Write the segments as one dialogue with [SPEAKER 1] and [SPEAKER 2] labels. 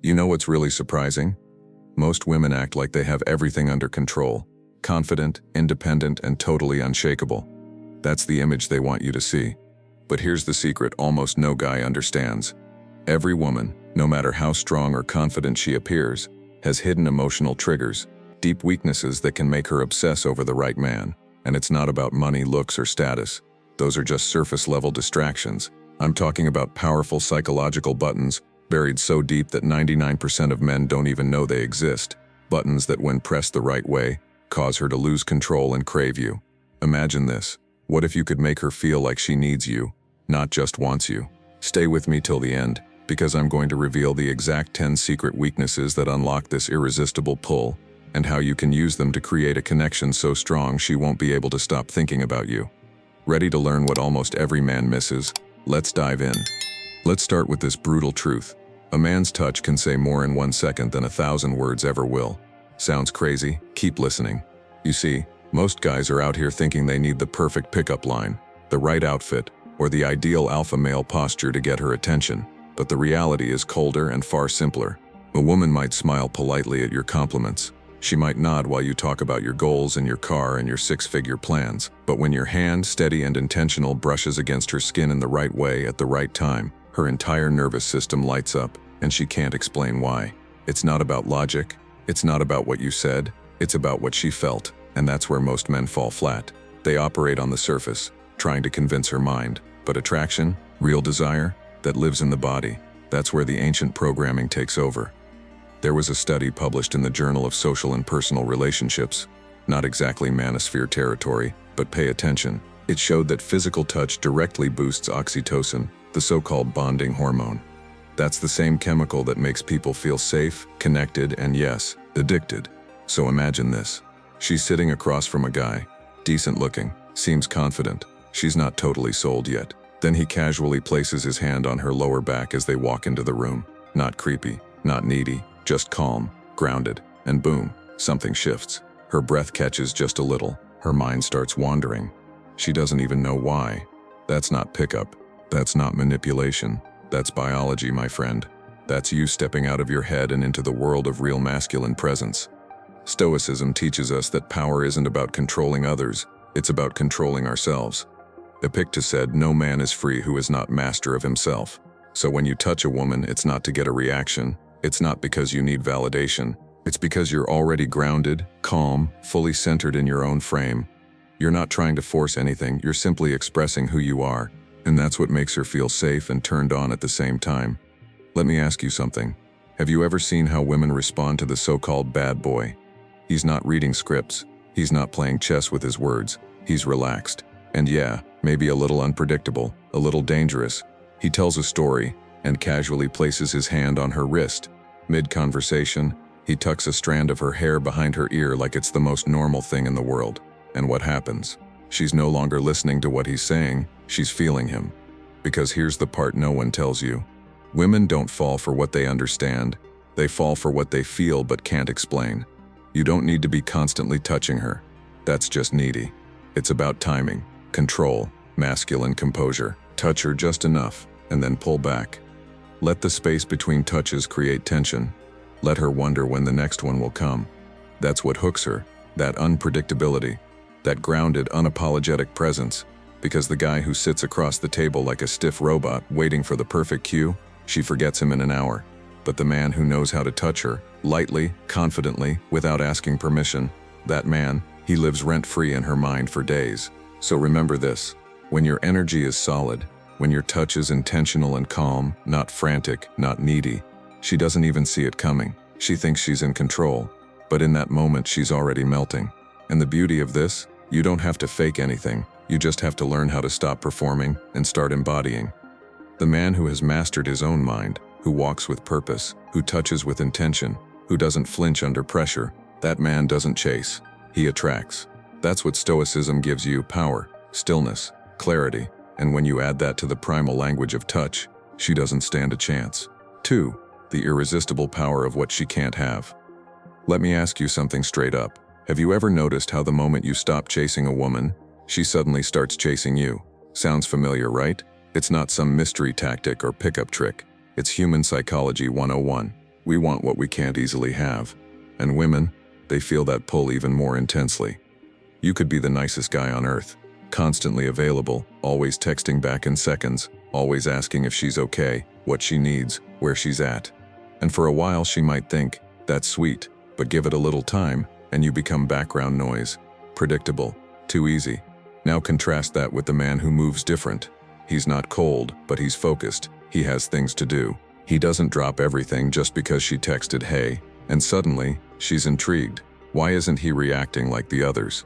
[SPEAKER 1] You know what's really surprising? Most women act like they have everything under control, confident, independent, and totally unshakable. That's the image they want you to see. But here's the secret almost no guy understands. Every woman, no matter how strong or confident she appears, has hidden emotional triggers, deep weaknesses that can make her obsess over the right man. And it's not about money, looks, or status. Those are just surface-level distractions. I'm talking about powerful psychological buttons buried so deep that 99% of men don't even know they exist. Buttons that, when pressed the right way, cause her to lose control and crave you. Imagine this. What if you could make her feel like she needs you, not just wants you? Stay with me till the end, because I'm going to reveal the exact 10 secret weaknesses that unlock this irresistible pull, and how you can use them to create a connection so strong she won't be able to stop thinking about you. Ready to learn what almost every man misses? Let's dive in. Let's start with this brutal truth. A man's touch can say more in 1 second than 1,000 words ever will. Sounds crazy? Keep listening. You see, most guys are out here thinking they need the perfect pickup line, the right outfit, or the ideal alpha male posture to get her attention. But the reality is colder and far simpler. A woman might smile politely at your compliments. She might nod while you talk about your goals and your car and your 6-figure plans. But when your hand, steady and intentional, brushes against her skin in the right way at the right time, her entire nervous system lights up, and she can't explain why. It's not about logic. It's not about what you said. It's about what she felt. And that's where most men fall flat. They operate on the surface, trying to convince her mind. But attraction, real desire, that lives in the body, that's where the ancient programming takes over. There was a study published in the Journal of Social and Personal Relationships, not exactly manosphere territory, but pay attention. It showed that physical touch directly boosts oxytocin, the so-called bonding hormone. That's the same chemical that makes people feel safe, connected, and yes, addicted. So imagine this. She's sitting across from a guy, decent looking, seems confident. She's not totally sold yet. Then he casually places his hand on her lower back as they walk into the room. Not creepy, not needy, just calm, grounded, and boom, something shifts. Her breath catches just a little. Her mind starts wandering. She doesn't even know why. That's not pickup. That's not manipulation. That's biology, my friend. That's you stepping out of your head and into the world of real masculine presence. Stoicism teaches us that power isn't about controlling others, it's about controlling ourselves. Epictetus said, "No man is free who is not master of himself." So when you touch a woman, it's not to get a reaction. It's not because you need validation. It's because you're already grounded, calm, fully centered in your own frame. You're not trying to force anything, you're simply expressing who you are. And that's what makes her feel safe and turned on at the same time. Let me ask you something. Have you ever seen how women respond to the so-called bad boy? He's not reading scripts. He's not playing chess with his words. He's relaxed. And yeah, maybe a little unpredictable, a little dangerous. He tells a story and casually places his hand on her wrist. Mid-conversation, he tucks a strand of her hair behind her ear like it's the most normal thing in the world. And what happens? She's no longer listening to what he's saying, she's feeling him. Because here's the part no one tells you. Women don't fall for what they understand. They fall for what they feel but can't explain. You don't need to be constantly touching her. That's just needy. It's about timing, control, masculine composure. Touch her just enough, and then pull back. Let the space between touches create tension. Let her wonder when the next one will come. That's what hooks her, that unpredictability, that grounded, unapologetic presence. Because the guy who sits across the table like a stiff robot waiting for the perfect cue, she forgets him in an hour. But the man who knows how to touch her, lightly, confidently, without asking permission, that man, he lives rent-free in her mind for days. So remember this, when your energy is solid, when your touch is intentional and calm, not frantic, not needy, she doesn't even see it coming. She thinks she's in control, but in that moment she's already melting. And the beauty of this, you don't have to fake anything, you just have to learn how to stop performing and start embodying. The man who has mastered his own mind, who walks with purpose, who touches with intention, who doesn't flinch under pressure, that man doesn't chase, he attracts. That's what Stoicism gives you: power, stillness, clarity, and when you add that to the primal language of touch, she doesn't stand a chance. 2. The irresistible power of what she can't have. Let me ask you something straight up. Have you ever noticed how the moment you stop chasing a woman, she suddenly starts chasing you? Sounds familiar, right? It's not some mystery tactic or pickup trick. It's human psychology 101. We want what we can't easily have. And women, they feel that pull even more intensely. You could be the nicest guy on earth, constantly available, always texting back in seconds, always asking if she's okay, what she needs, where she's at. And for a while she might think, that's sweet, but give it a little time, and you become background noise. Predictable. Too easy. Now contrast that with the man who moves different. He's not cold, but he's focused. He has things to do. He doesn't drop everything just because she texted hey, and suddenly, she's intrigued. Why isn't he reacting like the others?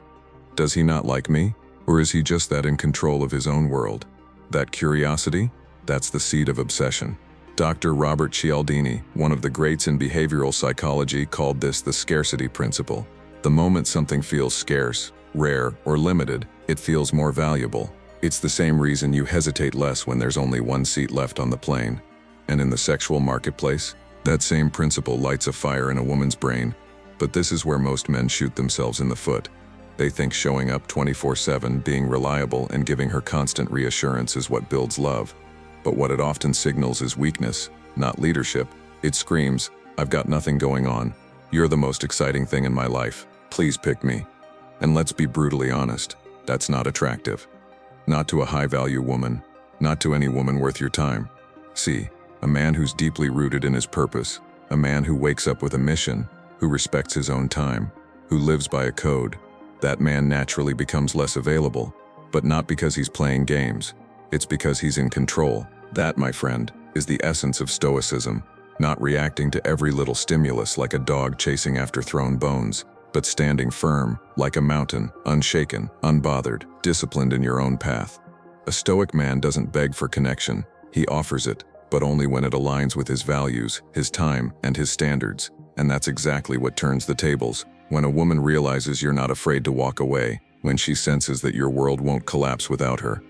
[SPEAKER 1] Does he not like me? Or is he just that in control of his own world? That curiosity? That's the seed of obsession. Dr. Robert Cialdini, one of the greats in behavioral psychology, called this the scarcity principle. The moment something feels scarce, rare, or limited, it feels more valuable. It's the same reason you hesitate less when there's only one seat left on the plane. And in the sexual marketplace, that same principle lights a fire in a woman's brain. But this is where most men shoot themselves in the foot. They think showing up 24/7, being reliable, and giving her constant reassurance is what builds love. But what it often signals is weakness, not leadership. It screams, I've got nothing going on. You're the most exciting thing in my life. Please pick me. And let's be brutally honest, that's not attractive. Not to a high-value woman, not to any woman worth your time. See, a man who's deeply rooted in his purpose, a man who wakes up with a mission, who respects his own time, who lives by a code, that man naturally becomes less available, but not because he's playing games. It's because he's in control. That, my friend, is the essence of Stoicism, not reacting to every little stimulus like a dog chasing after thrown bones, but standing firm, like a mountain, unshaken, unbothered, disciplined in your own path. A Stoic man doesn't beg for connection, he offers it, but only when it aligns with his values, his time, and his standards. And that's exactly what turns the tables. When a woman realizes you're not afraid to walk away, when she senses that your world won't collapse without her.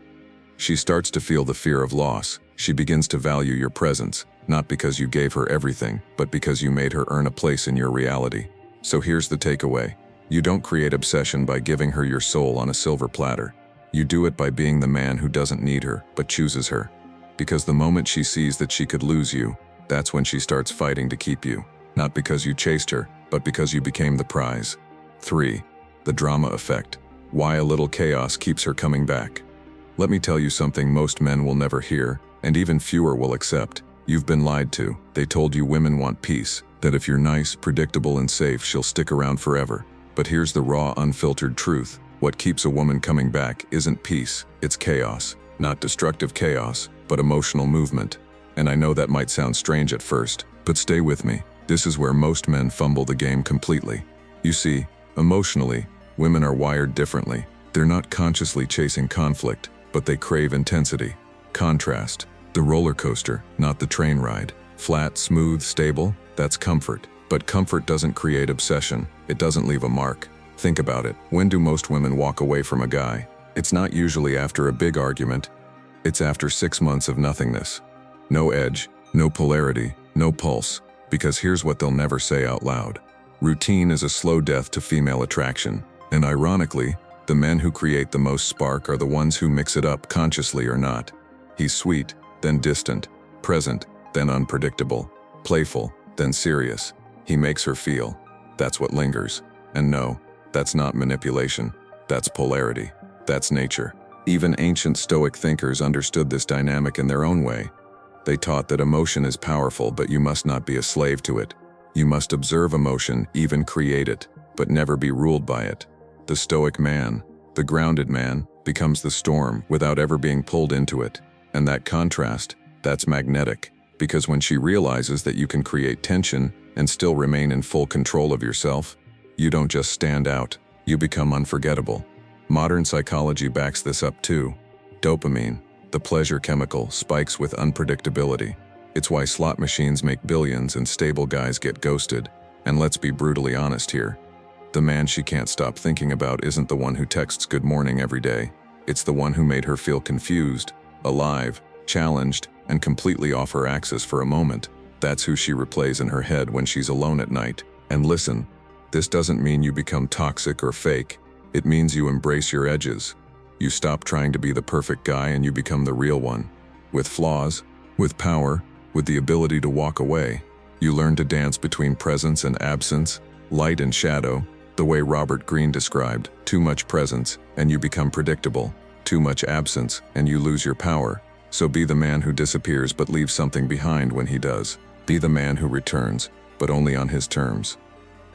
[SPEAKER 1] She starts to feel the fear of loss. She begins to value your presence, not because you gave her everything, but because you made her earn a place in your reality. So here's the takeaway. You don't create obsession by giving her your soul on a silver platter. You do it by being the man who doesn't need her, but chooses her. Because the moment she sees that she could lose you, that's when she starts fighting to keep you. Not because you chased her, but because you became the prize. 3. The drama effect. Why a little chaos keeps her coming back. Let me tell you something most men will never hear, and even fewer will accept. You've been lied to. They told you women want peace, that if you're nice, predictable, and safe, she'll stick around forever. But here's the raw, unfiltered truth. What keeps a woman coming back isn't peace, it's chaos. Not destructive chaos, but emotional movement. And I know that might sound strange at first, but stay with me. This is where most men fumble the game completely. You see, emotionally, women are wired differently. They're not consciously chasing conflict, but they crave intensity. Contrast. The roller coaster, not the train ride. Flat, smooth, stable, that's comfort. But comfort doesn't create obsession. It doesn't leave a mark. Think about it. When do most women walk away from a guy? It's not usually after a big argument. It's after 6 months of nothingness. No edge, no polarity, no pulse. Because here's what they'll never say out loud. Routine is a slow death to female attraction. And ironically, the men who create the most spark are the ones who mix it up consciously or not. He's sweet, then distant, present, then unpredictable, playful, then serious. He makes her feel. That's what lingers. And no, that's not manipulation. That's polarity. That's nature. Even ancient Stoic thinkers understood this dynamic in their own way. They taught that emotion is powerful, but you must not be a slave to it. You must observe emotion, even create it, but never be ruled by it. The Stoic man, the grounded man, becomes the storm without ever being pulled into it. And that contrast, that's magnetic, because when she realizes that you can create tension and still remain in full control of yourself, you don't just stand out, you become unforgettable. Modern psychology backs this up too. Dopamine, the pleasure chemical, spikes with unpredictability. It's why slot machines make billions and stable guys get ghosted. And let's be brutally honest here. The man she can't stop thinking about isn't the one who texts good morning every day. It's the one who made her feel confused, alive, challenged, and completely off her axis for a moment. That's who she replays in her head when she's alone at night. And listen, this doesn't mean you become toxic or fake. It means you embrace your edges. You stop trying to be the perfect guy and you become the real one. With flaws, with power, with the ability to walk away. You learn to dance between presence and absence, light and shadow, the way Robert Greene described, too much presence, and you become predictable, too much absence, and you lose your power. So be the man who disappears but leaves something behind when he does. Be the man who returns, but only on his terms.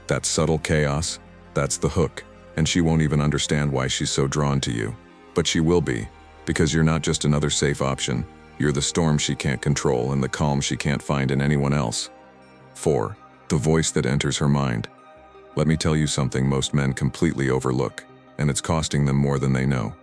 [SPEAKER 1] That subtle chaos, that's the hook, and she won't even understand why she's so drawn to you. But she will be, because you're not just another safe option, you're the storm she can't control and the calm she can't find in anyone else. 4. The voice that enters her mind. Let me tell you something most men completely overlook, and it's costing them more than they know.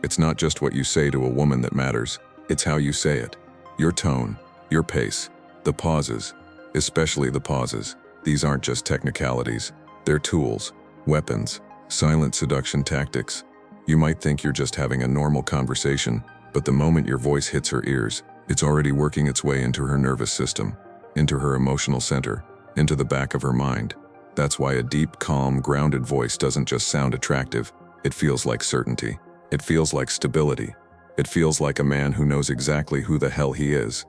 [SPEAKER 1] It's not just what you say to a woman that matters, it's how you say it. Your tone, your pace, the pauses, especially the pauses. These aren't just technicalities, they're tools, weapons, silent seduction tactics. You might think you're just having a normal conversation, but the moment your voice hits her ears, it's already working its way into her nervous system, into her emotional center, into the back of her mind. That's why a deep, calm, grounded voice doesn't just sound attractive, it feels like certainty. It feels like stability. It feels like a man who knows exactly who the hell he is.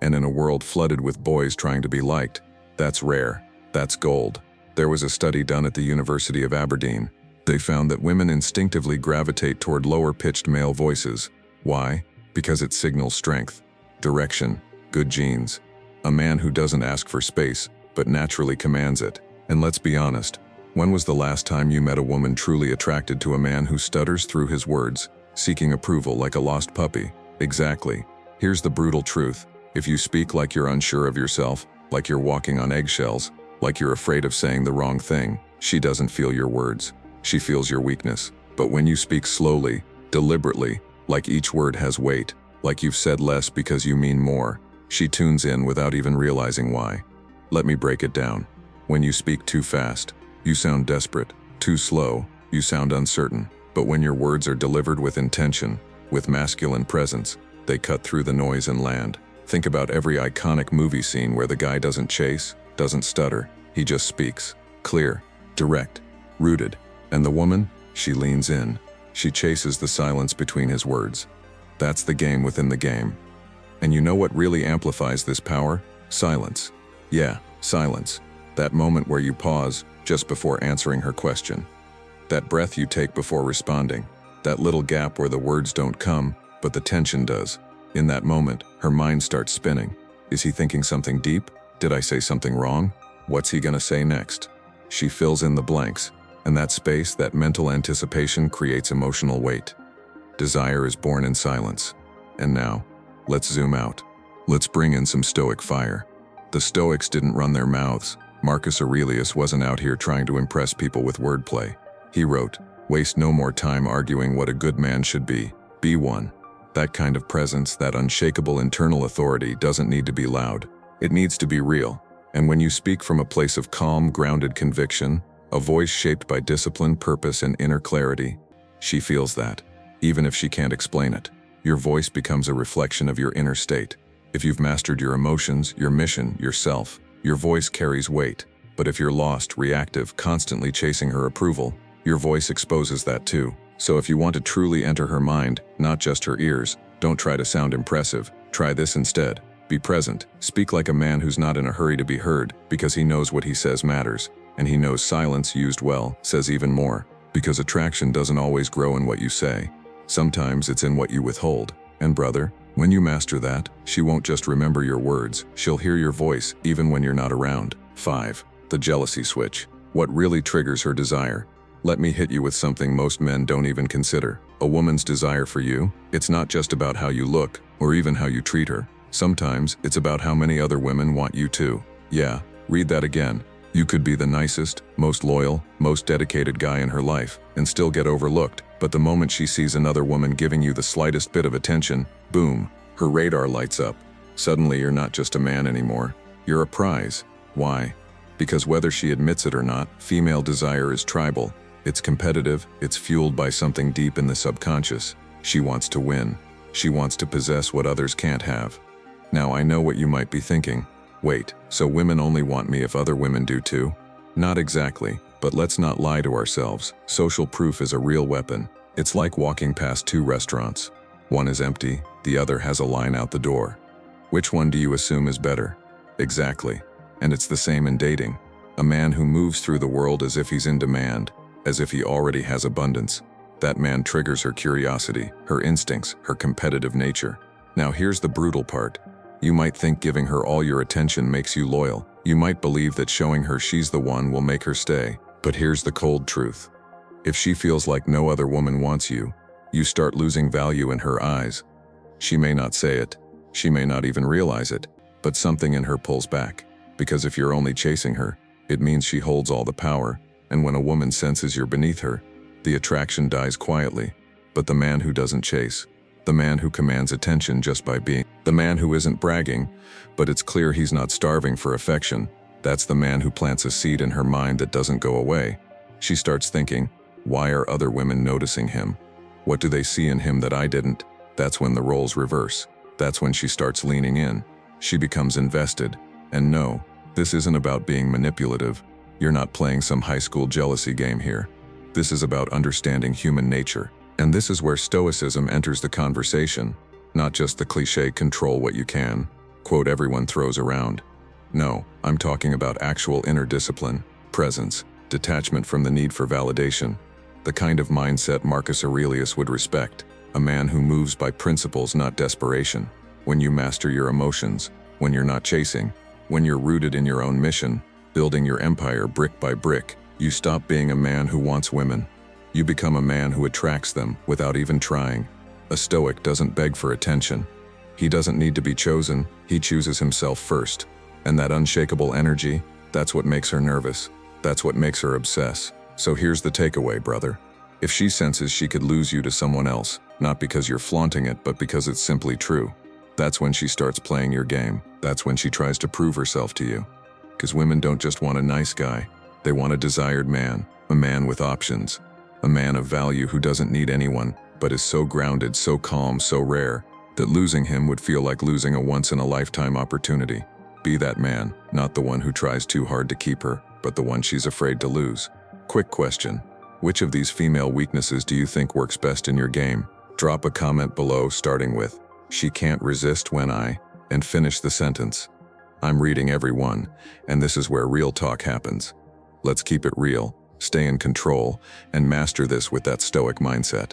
[SPEAKER 1] And in a world flooded with boys trying to be liked, that's rare. That's gold. There was a study done at the University of Aberdeen. They found that women instinctively gravitate toward lower-pitched male voices. Why? Because it signals strength, direction, good genes. A man who doesn't ask for space, but naturally commands it. And let's be honest, when was the last time you met a woman truly attracted to a man who stutters through his words, seeking approval like a lost puppy? Exactly. Here's the brutal truth. If you speak like you're unsure of yourself, like you're walking on eggshells, like you're afraid of saying the wrong thing, she doesn't feel your words. She feels your weakness. But when you speak slowly, deliberately, like each word has weight, like you've said less because you mean more, she tunes in without even realizing why. Let me break it down. When you speak too fast, you sound desperate. Too slow, you sound uncertain. But when your words are delivered with intention, with masculine presence, they cut through the noise and land. Think about every iconic movie scene where the guy doesn't chase, doesn't stutter, he just speaks. Clear, direct, rooted. And the woman, she leans in. She chases the silence between his words. That's the game within the game. And you know what really amplifies this power? Silence. Yeah, silence. That moment where you pause just before answering her question. That breath you take before responding. That little gap where the words don't come, but the tension does. In that moment, her mind starts spinning. Is he thinking something deep? Did I say something wrong? What's he gonna say next? She fills in the blanks, and that space, that mental anticipation creates emotional weight. Desire is born in silence. And now, let's zoom out. Let's bring in some Stoic fire. The Stoics didn't run their mouths. Marcus Aurelius wasn't out here trying to impress people with wordplay. He wrote, "Waste no more time arguing what a good man should be. Be one." That kind of presence, that unshakable internal authority doesn't need to be loud. It needs to be real. And when you speak from a place of calm, grounded conviction, a voice shaped by discipline, purpose, and inner clarity, she feels that, even if she can't explain it. Your voice becomes a reflection of your inner state. If you've mastered your emotions, your mission, yourself, your voice carries weight. But if you're lost, reactive, constantly chasing her approval, your voice exposes that too. So if you want to truly enter her mind, not just her ears, don't try to sound impressive. Try this instead. Be present. Speak like a man who's not in a hurry to be heard, because he knows what he says matters. And he knows silence used well says even more. Because attraction doesn't always grow in what you say. Sometimes it's in what you withhold. And brother, when you master that, she won't just remember your words, she'll hear your voice even when you're not around. 5. The jealousy switch. What really triggers her desire? Let me hit you with something most men don't even consider. A woman's desire for you, it's not just about how you look, or even how you treat her. Sometimes, it's about how many other women want you too. Yeah, read that again. You could be the nicest, most loyal, most dedicated guy in her life, and still get overlooked. But the moment she sees another woman giving you the slightest bit of attention, boom, her radar lights up. Suddenly you're not just a man anymore. You're a prize. Why? Because whether she admits it or not, female desire is tribal. It's competitive, it's fueled by something deep in the subconscious. She wants to win. She wants to possess what others can't have. Now I know what you might be thinking. Wait, so women only want me if other women do too? Not exactly, but let's not lie to ourselves. Social proof is a real weapon. It's like walking past two restaurants. One is empty, the other has a line out the door. Which one do you assume is better? Exactly. And it's the same in dating. A man who moves through the world as if he's in demand, as if he already has abundance. That man triggers her curiosity, her instincts, her competitive nature. Now here's the brutal part. You might think giving her all your attention makes you loyal. You might believe that showing her she's the one will make her stay. But here's the cold truth. If she feels like no other woman wants you, you start losing value in her eyes. She may not say it, she may not even realize it, but something in her pulls back. Because if you're only chasing her, it means she holds all the power, and when a woman senses you're beneath her, the attraction dies quietly. But the man who doesn't chase, the man who commands attention just by being, the man who isn't bragging, but it's clear he's not starving for affection, that's the man who plants a seed in her mind that doesn't go away. She starts thinking, why are other women noticing him? What do they see in him that I didn't? That's when the roles reverse. That's when she starts leaning in. She becomes invested. And no, this isn't about being manipulative. You're not playing some high school jealousy game here. This is about understanding human nature. And this is where Stoicism enters the conversation, not just the cliché control what you can, quote everyone throws around. No, I'm talking about actual inner discipline, presence, detachment from the need for validation, the kind of mindset Marcus Aurelius would respect, a man who moves by principles, not desperation. When you master your emotions, when you're not chasing, when you're rooted in your own mission, building your empire brick by brick, you stop being a man who wants women. You become a man who attracts them without even trying. A Stoic doesn't beg for attention. He doesn't need to be chosen, he chooses himself first. And that unshakable energy, that's what makes her nervous. That's what makes her obsess. So here's the takeaway, brother. If she senses she could lose you to someone else, not because you're flaunting it, but because it's simply true, that's when she starts playing your game. That's when she tries to prove herself to you. Because women don't just want a nice guy. They want a desired man, a man with options, a man of value who doesn't need anyone, but is so grounded, so calm, so rare, that losing him would feel like losing a once-in-a-lifetime opportunity. Be that man, not the one who tries too hard to keep her, but the one she's afraid to lose. Quick question. Which of these female weaknesses do you think works best in your game? Drop a comment below starting with, "She can't resist when I," and finish the sentence. I'm reading every one, and this is where real talk happens. Let's keep it real, stay in control, and master this with that Stoic mindset.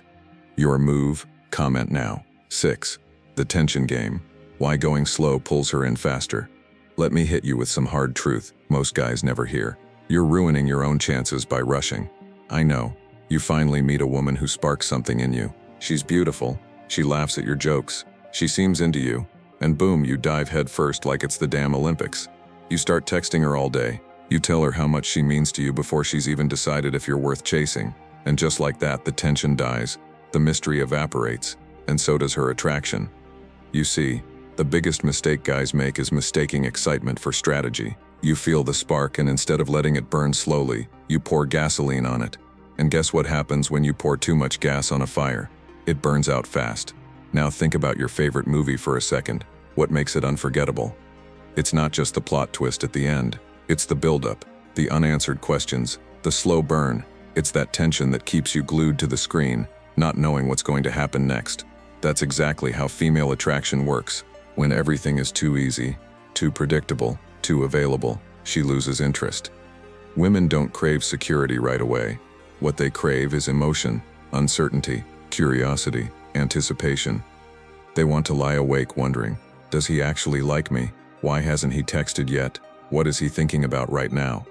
[SPEAKER 1] Your move, comment now. 6. The tension game. Why going slow pulls her in faster. Let me hit you with some hard truth most guys never hear. You're ruining your own chances by rushing. I know. You finally meet a woman who sparks something in you. She's beautiful. She laughs at your jokes. She seems into you. And boom, you dive head first like it's the damn Olympics. You start texting her all day. You tell her how much she means to you before she's even decided if you're worth chasing. And just like that, the tension dies. The mystery evaporates. And so does her attraction. You see, the biggest mistake guys make is mistaking excitement for strategy. You feel the spark, and instead of letting it burn slowly, you pour gasoline on it. And guess what happens when you pour too much gas on a fire? It burns out fast. Now think about your favorite movie for a second. What makes it unforgettable? It's not just the plot twist at the end. It's the buildup, the unanswered questions, the slow burn. It's that tension that keeps you glued to the screen, not knowing what's going to happen next. That's exactly how female attraction works. When everything is too easy, too predictable, too available, she loses interest. Women don't crave security right away. What they crave is emotion, uncertainty, curiosity, anticipation. They want to lie awake wondering, does he actually like me? Why hasn't he texted yet? What is he thinking about right now?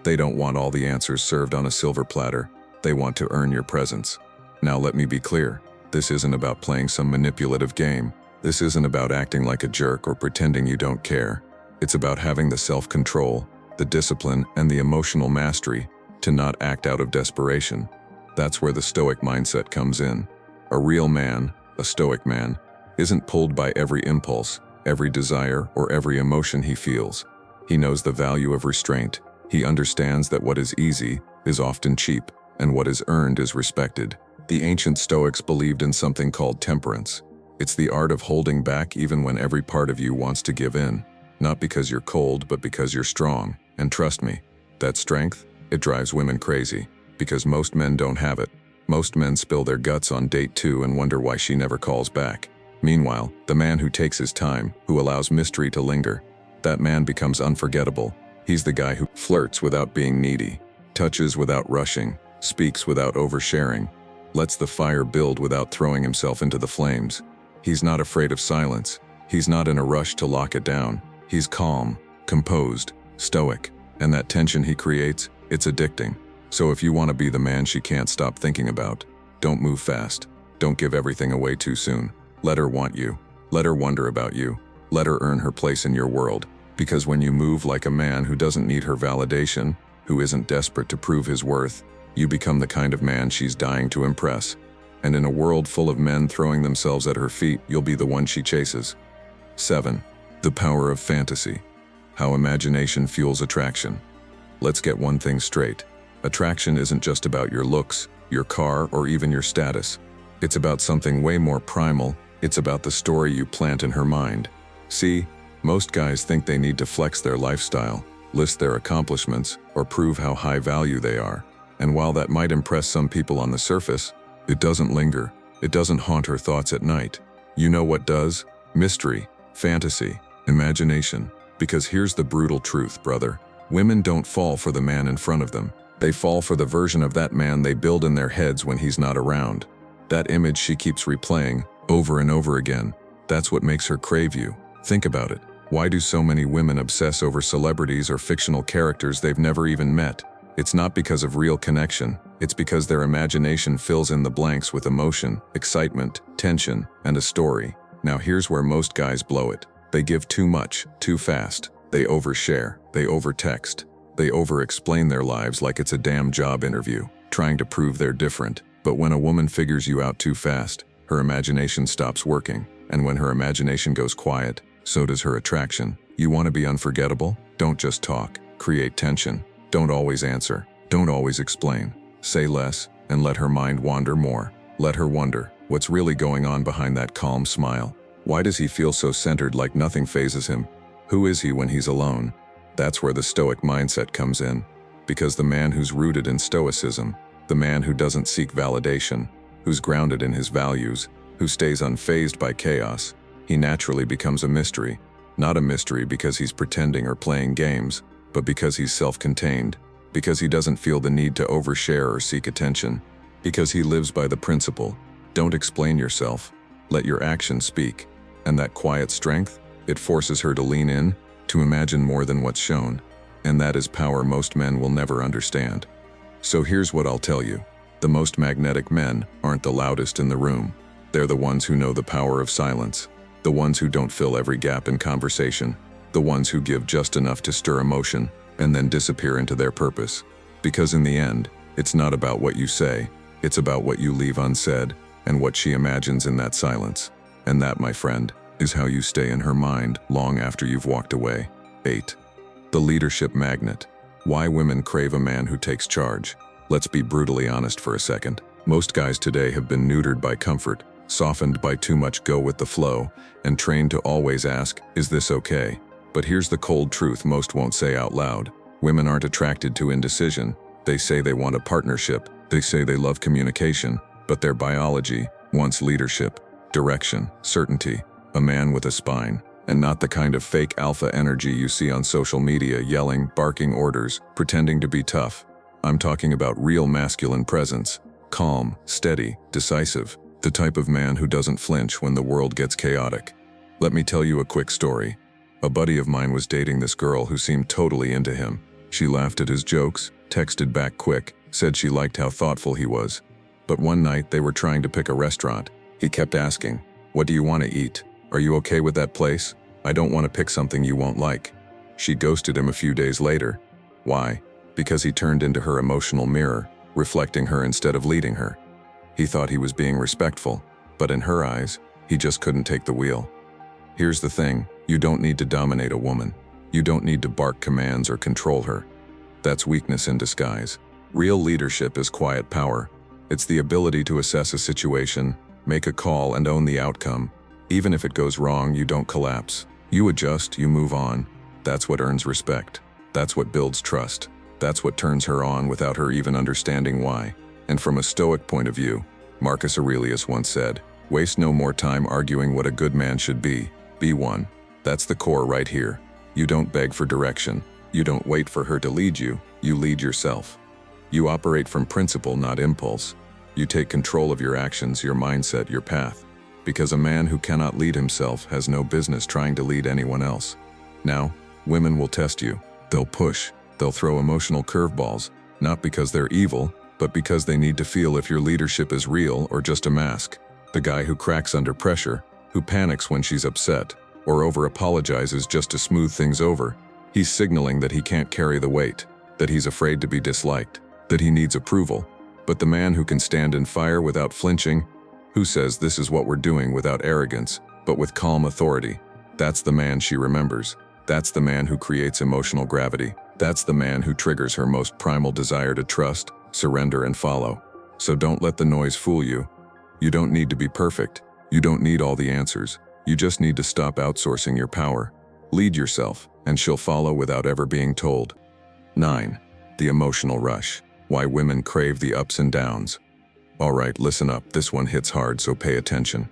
[SPEAKER 1] They don't want all the answers served on a silver platter. They want to earn your presence. Now let me be clear. This isn't about playing some manipulative game. This isn't about acting like a jerk or pretending you don't care. It's about having the self-control, the discipline, and the emotional mastery to not act out of desperation. That's where the Stoic mindset comes in. A real man, a Stoic man, isn't pulled by every impulse, every desire, or every emotion he feels. He knows the value of restraint. He understands that what is easy is often cheap, and what is earned is respected. The ancient Stoics believed in something called temperance. It's the art of holding back even when every part of you wants to give in. Not because you're cold, but because you're strong. And trust me, that strength, it drives women crazy. Because most men don't have it. Most men spill their guts on date 2 and wonder why she never calls back. Meanwhile, the man who takes his time, who allows mystery to linger, that man becomes unforgettable. He's the guy who flirts without being needy, touches without rushing, speaks without oversharing, lets the fire build without throwing himself into the flames. He's not afraid of silence. He's not in a rush to lock it down. He's calm, composed, stoic, and that tension he creates, it's addicting. So if you want to be the man she can't stop thinking about, don't move fast. Don't give everything away too soon. Let her want you. Let her wonder about you. Let her earn her place in your world. Because when you move like a man who doesn't need her validation, who isn't desperate to prove his worth, you become the kind of man she's dying to impress. And in a world full of men throwing themselves at her feet, you'll be the one she chases. 7. The power of fantasy. How imagination fuels attraction. Let's get one thing straight. Attraction isn't just about your looks, your car, or even your status. It's about something way more primal. It's about the story you plant in her mind. See, most guys think they need to flex their lifestyle, list their accomplishments, or prove how high value they are. And while that might impress some people on the surface, it doesn't linger. It doesn't haunt her thoughts at night. You know what does? Mystery, fantasy, imagination. Because here's the brutal truth, brother. Women don't fall for the man in front of them. They fall for the version of that man they build in their heads when he's not around. That image she keeps replaying over and over again. That's what makes her crave you. Think about it. Why do so many women obsess over celebrities or fictional characters they've never even met? It's not because of real connection. It's because their imagination fills in the blanks with emotion, excitement, tension, and a story. Now here's where most guys blow it. They give too much, too fast. They overshare. They overtext. They over-explain their lives like it's a damn job interview, trying to prove they're different. But when a woman figures you out too fast, her imagination stops working. And when her imagination goes quiet, so does her attraction. You want to be unforgettable? Don't just talk. Create tension. Don't always answer. Don't always explain. Say less, and let her mind wander more. Let her wonder, what's really going on behind that calm smile? Why does he feel so centered like nothing phases him? Who is he when he's alone? That's where the Stoic mindset comes in. Because the man who's rooted in Stoicism, the man who doesn't seek validation, who's grounded in his values, who stays unfazed by chaos, he naturally becomes a mystery. Not a mystery because he's pretending or playing games, but because he's self-contained, because he doesn't feel the need to overshare or seek attention, because he lives by the principle, don't explain yourself, let your actions speak. And that quiet strength, it forces her to lean in, to imagine more than what's shown. And that is power most men will never understand. So here's what I'll tell you. The most magnetic men aren't the loudest in the room. They're the ones who know the power of silence. The ones who don't fill every gap in conversation. The ones who give just enough to stir emotion, and then disappear into their purpose. Because in the end, it's not about what you say, it's about what you leave unsaid, and what she imagines in that silence. And that, my friend, is how you stay in her mind long after you've walked away. 8. The leadership magnet. Why women crave a man who takes charge. Let's be brutally honest for a second. Most guys today have been neutered by comfort, softened by too much go with the flow, and trained to always ask, is this okay? But here's the cold truth most won't say out loud. Women aren't attracted to indecision. They say they want a partnership. They say they love communication. But their biology wants leadership, direction, certainty, a man with a spine, and not the kind of fake alpha energy you see on social media yelling, barking orders, pretending to be tough. I'm talking about real masculine presence, calm, steady, decisive, the type of man who doesn't flinch when the world gets chaotic. Let me tell you a quick story. A buddy of mine was dating this girl who seemed totally into him. She laughed at his jokes, texted back quick, said she liked how thoughtful he was. But one night they were trying to pick a restaurant. He kept asking, "What do you want to eat? Are you okay with that place? I don't want to pick something you won't like." She ghosted him a few days later. Why? Because he turned into her emotional mirror, reflecting her instead of leading her. He thought he was being respectful, but in her eyes, he just couldn't take the wheel. Here's the thing, you don't need to dominate a woman. You don't need to bark commands or control her. That's weakness in disguise. Real leadership is quiet power. It's the ability to assess a situation, make a call, and own the outcome. Even if it goes wrong, you don't collapse. You adjust, you move on. That's what earns respect. That's what builds trust. That's what turns her on without her even understanding why. And from a Stoic point of view, Marcus Aurelius once said, "Waste no more time arguing what a good man should be. Be one." That's the core right here. You don't beg for direction. You don't wait for her to lead you, you lead yourself. You operate from principle, not impulse. You take control of your actions, your mindset, your path. Because a man who cannot lead himself has no business trying to lead anyone else. Now, women will test you. They'll push. They'll throw emotional curveballs, not because they're evil, but because they need to feel if your leadership is real or just a mask. The guy who cracks under pressure, who panics when she's upset, or over-apologizes just to smooth things over, he's signaling that he can't carry the weight, that he's afraid to be disliked, that he needs approval. But the man who can stand in fire without flinching, who says this is what we're doing without arrogance, but with calm authority, that's the man she remembers. That's the man who creates emotional gravity. That's the man who triggers her most primal desire to trust, surrender, and follow. So don't let the noise fool you. You don't need to be perfect. You don't need all the answers. You just need to stop outsourcing your power. Lead yourself, and she'll follow without ever being told. 9. The emotional rush. Why women crave the ups and downs. Alright, listen up, this one hits hard, so pay attention.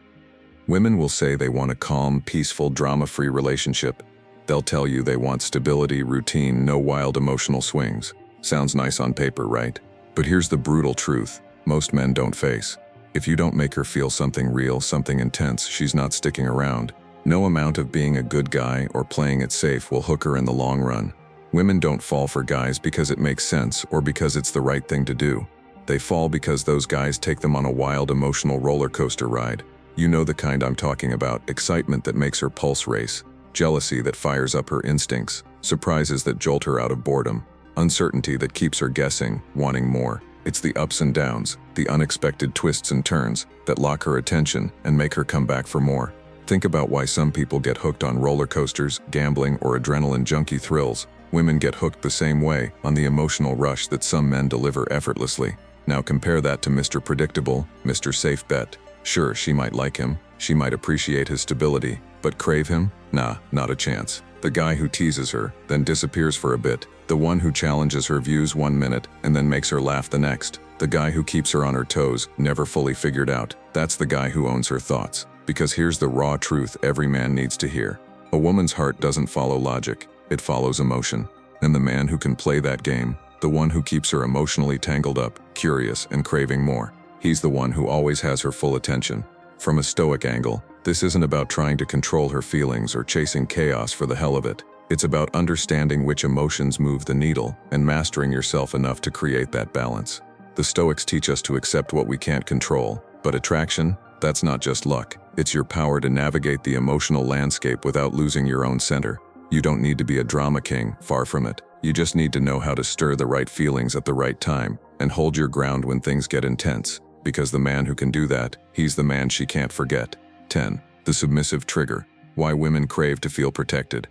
[SPEAKER 1] Women will say they want a calm, peaceful, drama-free relationship. They'll tell you they want stability, routine, no wild emotional swings. Sounds nice on paper, right? But here's the brutal truth most men don't face. If you don't make her feel something real, something intense, she's not sticking around. No amount of being a good guy or playing it safe will hook her in the long run. Women don't fall for guys because it makes sense or because it's the right thing to do. They fall because those guys take them on a wild emotional roller coaster ride. You know the kind I'm talking about, excitement that makes her pulse race, jealousy that fires up her instincts, surprises that jolt her out of boredom, uncertainty that keeps her guessing, wanting more. It's the ups and downs, the unexpected twists and turns that lock her attention and make her come back for more. Think about why some people get hooked on roller coasters, gambling, or adrenaline junkie thrills. Women get hooked the same way, on the emotional rush that some men deliver effortlessly. Now compare that to Mr. Predictable, Mr. Safe Bet. Sure, she might like him, she might appreciate his stability, but crave him? Nah, not a chance. The guy who teases her, then disappears for a bit. The one who challenges her views 1 minute and then makes her laugh the next. The guy who keeps her on her toes, never fully figured out. That's the guy who owns her thoughts. Because here's the raw truth every man needs to hear. A woman's heart doesn't follow logic, it follows emotion. And the man who can play that game, the one who keeps her emotionally tangled up, curious, and craving more, he's the one who always has her full attention. From a Stoic angle, this isn't about trying to control her feelings or chasing chaos for the hell of it. It's about understanding which emotions move the needle and mastering yourself enough to create that balance. The Stoics teach us to accept what we can't control, but attraction, that's not just luck. It's your power to navigate the emotional landscape without losing your own center. You don't need to be a drama king, far from it. You just need to know how to stir the right feelings at the right time and hold your ground when things get intense. Because the man who can do that, he's the man she can't forget. 10. The submissive trigger. Why women crave to feel protected.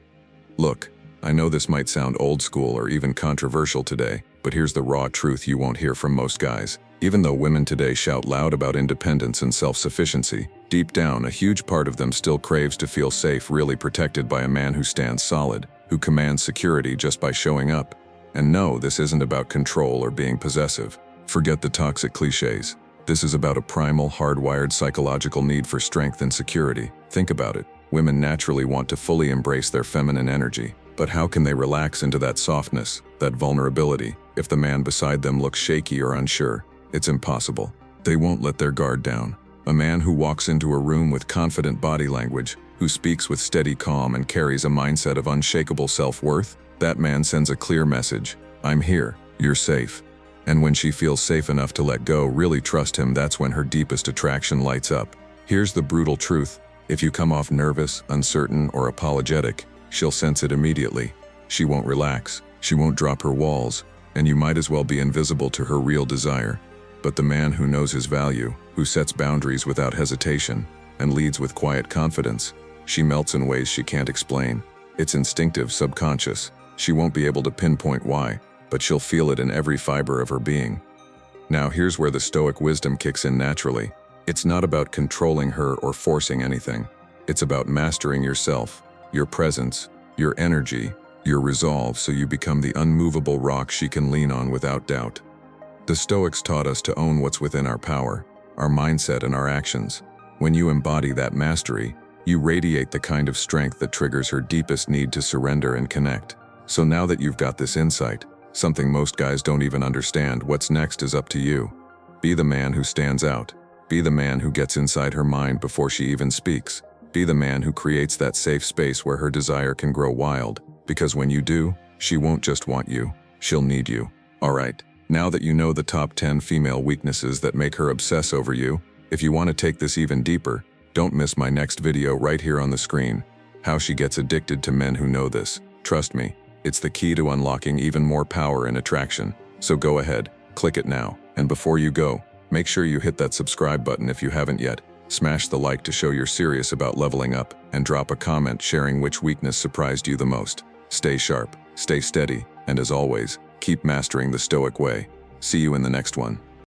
[SPEAKER 1] Look, I know this might sound old school or even controversial today, but here's the raw truth you won't hear from most guys. Even though women today shout loud about independence and self-sufficiency, deep down a huge part of them still craves to feel safe, really protected by a man who stands solid, who commands security just by showing up. And no, this isn't about control or being possessive. Forget the toxic cliches. This is about a primal, hardwired psychological need for strength and security. Think about it. Women naturally want to fully embrace their feminine energy. But how can they relax into that softness, that vulnerability, if the man beside them looks shaky or unsure? It's impossible. They won't let their guard down. A man who walks into a room with confident body language, who speaks with steady calm and carries a mindset of unshakable self-worth, that man sends a clear message. I'm here. You're safe. And when she feels safe enough to let go, really trust him, that's when her deepest attraction lights up. Here's the brutal truth. If you come off nervous, uncertain, or apologetic, she'll sense it immediately. She won't relax. She won't drop her walls. And you might as well be invisible to her real desire. But the man who knows his value, who sets boundaries without hesitation, and leads with quiet confidence, she melts in ways she can't explain. It's instinctive, subconscious. She won't be able to pinpoint why, but she'll feel it in every fiber of her being. Now here's where the Stoic wisdom kicks in naturally. It's not about controlling her or forcing anything. It's about mastering yourself, your presence, your energy, your resolve, so you become the unmovable rock she can lean on without doubt. The Stoics taught us to own what's within our power, our mindset, and our actions. When you embody that mastery, you radiate the kind of strength that triggers her deepest need to surrender and connect. So now that you've got this insight, something most guys don't even understand, what's next is up to you. Be the man who stands out. Be the man who gets inside her mind before she even speaks. Be the man who creates that safe space where her desire can grow wild, because when you do, she won't just want you, she'll need you. Alright, now that you know the top 10 female weaknesses that make her obsess over you, if you want to take this even deeper, don't miss my next video right here on the screen. How she gets addicted to men who know this. Trust me, it's the key to unlocking even more power and attraction. So go ahead, click it now, and before you go, make sure you hit that subscribe button if you haven't yet. Smash the like to show you're serious about leveling up, and drop a comment sharing which weakness surprised you the most. Stay sharp, stay steady, and as always, keep mastering the Stoic way. See you in the next one.